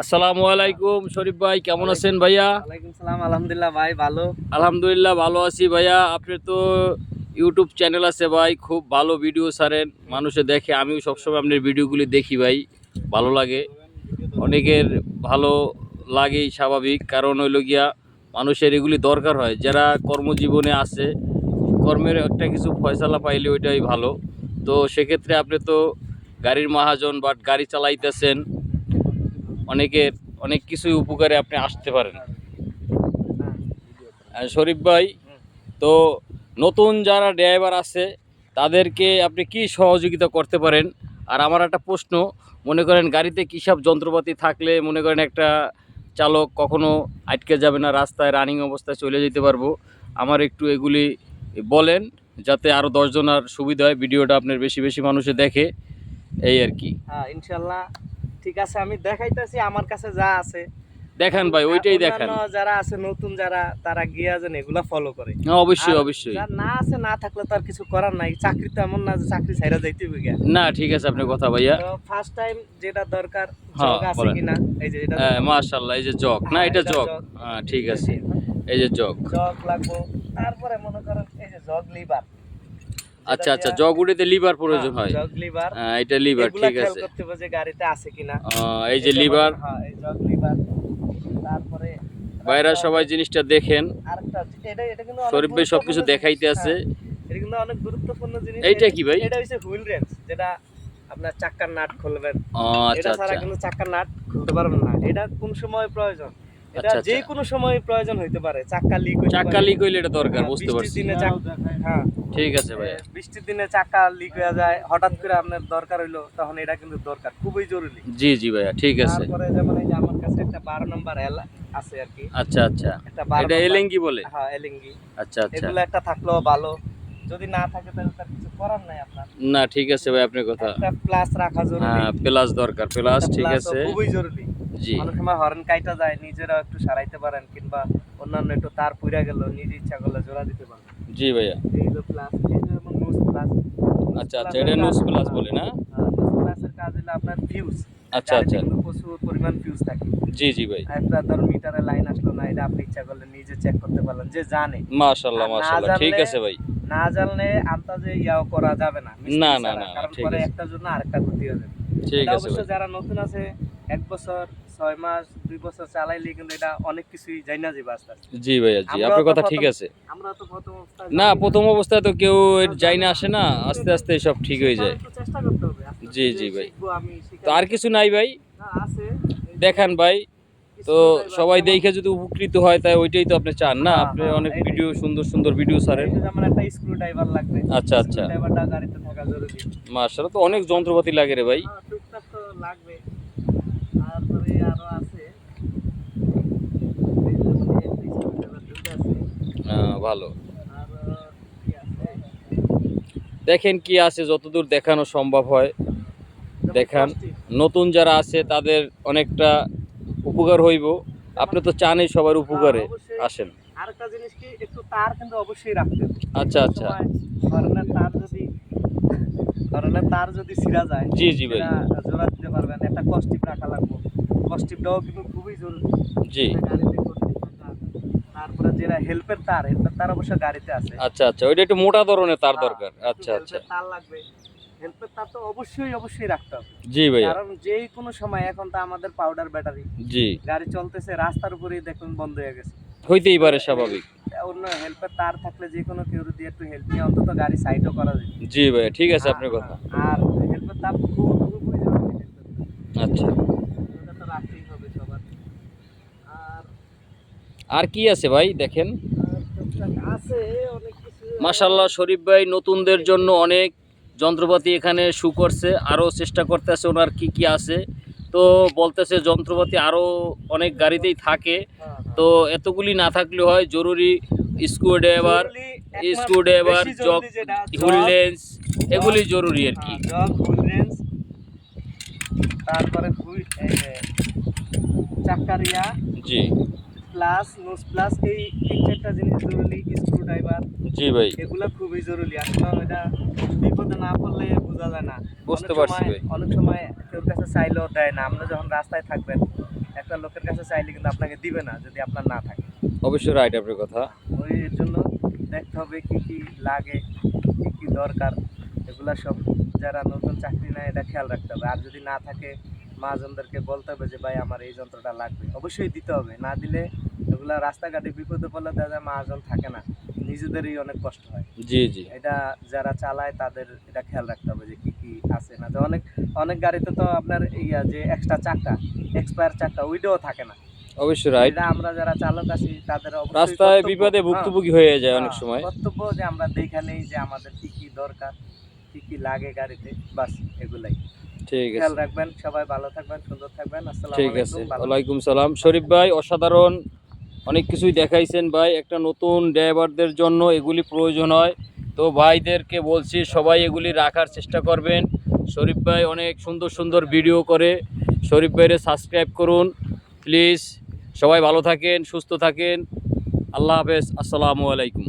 আসসালামু আলাইকুম শরীফ ভাই, কেমন আছেন ভাইয়া? ওয়ালাইকুম সালাম। আলহামদুলিল্লাহ ভাই, ভালো। আলহামদুলিল্লাহ ভালো আছি ভাইয়া। আপনার তো ইউটিউব চ্যানেল আছে ভাই, খুব ভালো ভিডিও ছাড়েন, মানুষে দেখে। আমিও সবসময় আপনার ভিডিওগুলি দেখি ভাই, ভালো লাগে। অনেকের ভালো লাগেই স্বাভাবিক, কারণ হইল গিয়া মানুষের এগুলি দরকার হয়। যারা কর্মজীবনে আছে, কর্মের একটা কিছু ফয়সালা পাইলে ওইটাই ভালো। তো সেক্ষেত্রে আপনি তো গাড়ির মহাজন, বাট গাড়ি চালাইতেছেন, অনেকের অনেক কিছুই উপকারে আপনি আসতে পারেন। শরীফ ভাই, তো নতুন যারা ড্রাইভার আছে তাদেরকে আপনি কি সহযোগিতা করতে পারেন? আর আমার একটা প্রশ্ন, মনে করেন গাড়িতে কী সব যন্ত্রপাতি থাকলে মনে করেন একটা চালক কখনো আটকে যাবে না, রাস্তায় রানিং অবস্থায় চলে যেতে পারবো, আমার একটু এগুলি বলেন, যাতে আরও 10 জনের সুবিধা হয়, ভিডিওটা আপনার বেশি বেশি মানুষে দেখে, এই আর কি। হ্যাঁ, ইনশাল্লাহ ঠিক আছে, আমি দেখাইতেছি আমার কাছে যা আছে। দেখান ভাই, ওইটাই দেখান। যারা আছে নতুন, যারা তারা গিয়া যেন এগুলা ফলো করে। অবশ্যই অবশ্যই। যার না আছে, না থাকলে তো আর কিছু করার নাই। চাকরি তো এমন না যে চাকরি ছাইরা যাইতে হবে গিয়া। না ঠিক আছে, আপনার কথা ভাইয়া। তো ফার্স্ট টাইম যেটা দরকার, হ্যাঁ, জগ আছে বলেন। কিনা, এই যে এটা মাশাআল্লাহ, এই যে জগ, না এটা জগ, হ্যাঁ ঠিক আছে, এই যে জগ লাগবো। তারপরে মনে করেন এই যে জগ লিভার। আচ্ছা আচ্ছা, জগ উঠেতে লিভার প্রয়োজন হয়। জগ লিভার, এটা লিভার, ঠিক খেয়াল আছে। করতে হবে যে গাড়িতে আছে কিনা। এই যে লিভার। হ্যাঁ, এই জগ লিভার। তারপরে বাইরা সবাই জিনিসটা দেখেন, আরেকটা, এটা কিন্তু শরীফ ভাই সবকিছু দেখাইতে আছে। এটা কিন্তু অনেক গুরুত্বপূর্ণ জিনিস। এইটা কি ভাই? এটা হচ্ছে হুইল রেঞ্চ, যেটা আপনার চাক্কার নাট খুলবেন। আচ্ছা এটা ছাড়া আচ্ছা কিন্তু চাক্কার নাট খুলতে পারবেন না। এটা কোন সময় প্রয়োজন, এটা যে কোনো সময় প্রয়োজন হইতে পারে। চাক্কা লিক হইলে এটা দরকার, বুঝতে পারছি। হ্যাঁ ঠিক আছে ভাই। বৃষ্টির দিনে চাক্কা লিক হয়ে যায়, হঠাৎ করে আপনার দরকার হইলো, তখন এটা কিন্তু দরকার, খুবই জরুরি। জি জি ভাইয়া, ঠিক আছে। তারপরে যেমন এই যে আমার কাছে একটা 12 নাম্বার এল আছে আর কি। আচ্ছা আচ্ছা, এটা এলেঙ্গি বলে? হ্যাঁ, এলেঙ্গি। আচ্ছা আচ্ছা, এগুলো একটা থাকলেও ভালো, যদি না থাকে তাহলে তার কিছু করার নাই আপনার। না ঠিক আছে ভাই, আপনার কথা। একটা প্লাস রাখা জরুরি। হ্যাঁ, প্লাস দরকার, প্লাস ঠিক আছে, খুবই জরুরি। জি। অনেক সময় হর্ন কাইটা যায়, নিজেরাও একটু সারাইতে পারেন, কিংবা অন্যান্য একটু তার পুড়ে গেল, নিজে ইচ্ছা করলে জোড়া দিতে পারেন। জি ভাইয়া। এই যে প্লাস, এই যে যেমন নোজ প্লাস। আচ্ছা আচ্ছা, এটা নোজ প্লাস বলে না? নোজ প্লাসের কাজ হলো আপনার ফিউজ। আচ্ছা আচ্ছা, কিন্তু প্রচুর পরিমাণ ফিউজ থাকে। জি জি ভাই। একটা ধর মিটারে লাইন আসলো না, এটা আপনি ইচ্ছা করলে নিজে চেক করতে পারলেন, যে জানে। মাশাআল্লাহ মাশাআল্লাহ, ঠিক আছে ভাই। না জানলে আন্দাজে ইয়াও করা যাবে না। না না না, কারণ ঠিক পরে আছে, একটার জন্য আরেকটা ক্ষতি হয়ে যাবে। ঠিক এটা আছে অবশ্য ভাই। যারা নতুন আছে, 1 বছর 6 মাস 2 বছর চালাইলে কিন্তু এটা অনেক কিছুই জানা যাবে আস্তে আস্তে। জি ভাইয়া, জি, আপনার কথা ঠিক আছে। আমরা তো প্রথম অবস্থায় না, প্রথম অবস্থায় তো কেউ যাই না, আসে না, আস্তে আস্তে সব ঠিক হয়ে যায়। একটু চেষ্টা করতে হবে। জি জি ভাই। শিখবো আমি, তো আর কিছু নাই ভাই? আছে দেখান ভাই, তো সবাই দেখে যদি উপকৃত হয়, তাই ওইটাই তো আপনি চান না? আপনি অনেক ভিডিও, সুন্দর সুন্দর ভিডিও ছাড়েন। যেমন একটা স্ক্রু ড্রাইভার লাগবে। আচ্ছা আচ্ছা, ড্রাইভারটা গাড়িতে থাকা জরুরি। মাশাআল্লাহ, তো অনেক যন্ত্রপাতি লাগে রে ভাই। টুকটাক তো লাগবে। তারপরে আরো আছে, ভালো, দেখেন কি আছে, যতদূর দেখানো সম্ভব হয় দেখান। নতুন যারা আছে তাদের অনেকটা উপকার হইব, আপনি তো চানই সবার উপকারে আসেন। আরেকটা জিনিস কি, একটু তার কিন্তু অবশ্যই রাখতে হবে। আচ্ছা আচ্ছা, ধরনের তার যদি ছিঁড়া যায়, জি জি ভাই, জোড়া দিতে পারবেন। একটা কস্টিপ রাখা লাগবে, কস্টিপটাও কিন্তু খুবই জরুরি। জি। তারপরে যেটা হেল্পের তার অবশ্য গাড়িতে আছে। আচ্ছা আচ্ছা, ওইটা একটু মোটা ধরনের তার দরকার। আচ্ছা আচ্ছা, তার লাগবে। হেল্পের তার তো অবশ্যই রাখতে হবে। জি ভাই, কারণ যেই কোনো সময়, এখন তো আমাদের পাউডার ব্যাটারি, জি, গাড়ি চলতেছে, রাস্তার উপরেই দেখুন বন্ধ হয়ে গেছে, হইতেই পারে, স্বাভাবিক। অন্য হেল্পের তার থাকলে যে কোনো কেউ যদি একটু হেল্প নিয়ে অন্তত গাড়ি সাইডও করা যায়। জি ভাই, ঠিক আছে আপনার কথা। আর হেল্পের তার পুরোপুরি জরুরি। আচ্ছা, ওটা তো রাখতেই হবে সবার। আর কি আছে ভাই দেখেন। আছে অনেক কিছু। মাশাআল্লাহ, শরীফ ভাই নতুনদের জন্য অনেক যন্ত্রপাতি এখানে শু করছে, আরও চেষ্টা করতেছে ওনার কি কি আছে। তো বলতেছে যন্ত্রপাতি আরও অনেক গাড়িতেই থাকে, তো এতগুলি না থাকলে হয়, জরুরি স্ক্রুড্রাইভার, জগ, হুইল রেঞ্চ, এগুলি জরুরি আর কি। জগ, হুইল রেঞ্চ, তারপরে চাকারিয়া, জি, প্লাস নোজ প্লাস এই 3-4টা জিনিস জরুরি, স্ক্রু ড্রাইভার, জি ভাই, এগুলা খুবই জরুরি। আসলে এটা বিপদে না পড়লে বোঝা যায় না। বুঝতে পারছি ভাই। অনেক সময় কেউ কাছে চাইলেও দেয় না। আপনি যখন রাস্তায় থাকবেন একটা লোকের কাছে চাইলে কিন্তু আপনাকে দিবে না যদি আপনার না থাকে। অবশ্যই রাইট আপনার কথা। ওই এর জন্য দেখতে হবে কি কি লাগে, কি কি দরকার, এগুলা সব যারা নতুন চাকরি নেয় এটা খেয়াল রাখতে হবে। আর যদি না থাকে মহাজনদেরকে বলতে হবে যে ভাই আমার এই যন্ত্রটা লাগবে, অবশ্যই দিতে হবে। না দিলে এগুলা রাস্তাঘাটে বিপদে পড়লে দেখা যায় মহাজন থাকে না, নিজেদেরই অনেক কষ্ট হয়। জি জি, এটা যারা চালায় তাদের এটা খেয়াল রাখতে হবে যে কি কি আছে না। যে অনেক অনেক গাড়িতে তো আপনার ইয়া যে এক্সট্রা চাকা, এক্সপায়ার চাকা ওইটাও থাকে না। অবশ্যই রাইট। এটা আমরা যারা চালক আছি তাদের অবশ্যই রাস্তায় কর্তব্য, বিপদে হ্যাঁ, ভুক্তভোগী হয়ে যায় অনেক হ্যাঁ, সময়। কর্তব্য যে আমরা দেখে নেই যে আমাদের কি কি দরকার, কি কি লাগে গাড়িতে, বাস এগুলাই ঠিক খেয়াল আছে, রাখবেন। সবাই ভালো থাকবেন, সুন্দর থাকবেন। আসসালামু ঠিক আছে। আলাইকুম। ভালো ওয়ালাইকুম সালাম। শরীফ ভাই অসাধারণ অনেক কিছুই দেখাইছেন ভাই। একটা নতুন ড্রাইভারদের জন্য এগুলি প্রয়োজন হয়, তো ভাইদেরকে বলছি সবাই এগুলি রাখার চেষ্টা করবেন। শরীফ ভাই অনেক সুন্দর সুন্দর ভিডিও করে, শরীফ ভাইরে সাবস্ক্রাইব করুন প্লিজ। সবাই ভালো থাকেন, সুস্থ থাকেন। আল্লাহ হাফেজ, আসসালামু আলাইকুম।